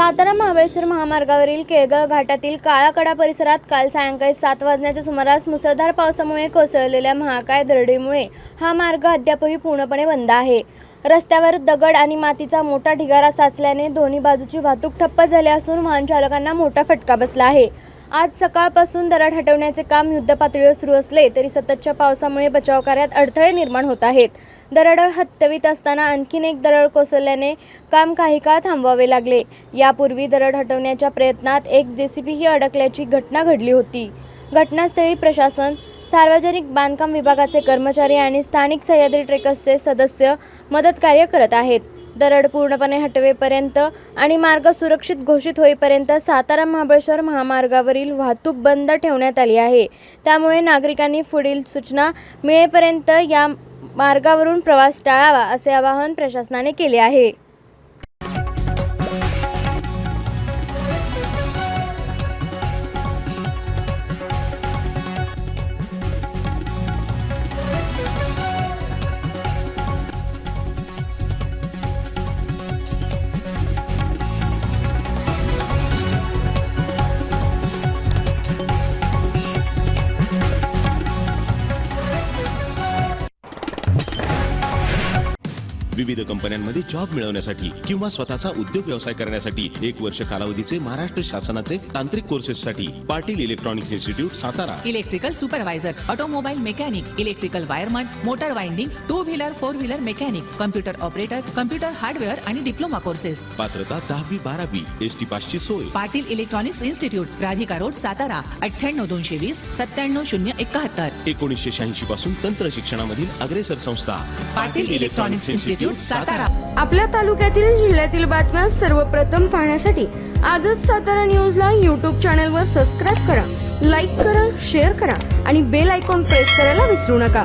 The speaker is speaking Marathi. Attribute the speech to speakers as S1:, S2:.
S1: सातारा महाबळेश्वर महामार्गावरील केळगाव घाटातील काळाकडा परिसरात काल सायंकाळी 7 वाजण्याच्या सुमारास मुसळधार पावसामुळे कोसळलेल्या महाकाय दरडीमुळे हा मार्ग अद्यापही पूर्णपणे बंद आहे। रस्त्यावर दगड आणि मातीचा मोठा ढिगारा साचल्याने दोन्ही बाजूची वाहतूक ठप्प झाली असून वाहन चालकांना मोठा फटका बसला आहे। आज सकाळपासून दरड हटवण्याचे काम युद्धपातळीवर सुरू असले तरी सततच्या पावसामुळे बचाव कार्यात अडथळे निर्माण होत आहेत। दरड हटवित असताना आणखीन एक दरड कोसळल्याने काम काही काळ थांबवावे लागले। यापूर्वी दरड हटवण्याच्या प्रयत्नात एक JCB ही अडकल्याची घटना घडली होती। घटनास्थळी प्रशासन, सार्वजनिक बांधकाम विभागाचे कर्मचारी आणि स्थानिक सह्याद्री ट्रेकर्सचे सदस्य मदत कार्य करत आहेत। दरड पूर्णपणे हटवेपर्यंत आणि मार्ग सुरक्षित घोषित होईपर्यंत सातारा महाबळेश्वर महामार्गावरील वाहतूक बंद ठेवण्यात आली आहे। त्यामुळे नागरिकांनी पुढील सूचना मिळेपर्यंत या मार्गावरून प्रवास टाळावा असे आवाहन प्रशासनाने केले आहे।
S2: विविध कंपन्यांमध्ये जॉब मिळवण्यासाठी किंवा स्वतःचा उद्योग व्यवसाय करण्यासाठी 1 वर्ष कालावधीचे महाराष्ट्र शासनाचे तांत्रिक कोर्सेससाठी Patil electronics institute Satara.
S3: Electrical supervisor, automobile mechanic, electrical wireman, motor winding, 2 wheeler 4 wheeler mechanic, computer operator, computer hardware आणि डिप्लोमा कोर्सेस।
S2: पात्रता 10वी 12वी ST पासची सोय।
S3: Patil electronics institute, Radhika road, Satara 98 220 97 071।
S2: 1986 पासून तंत्र शिक्षणामधील अग्रेसर संस्था
S3: पाटील इलेक्ट्रॉनिक्स इन्स्टिट्यूट सातारा।
S1: आपल्या तालुक्यातील जिल्ह्यातील बातम्या सर्वप्रथम पाहण्यासाठी आजच सातारा न्यूजला YouTube चॅनलवर सबस्क्राइब करा, लाईक करा, शेअर करा आणि बेल आयकॉन प्रेस करायला विसरू नका।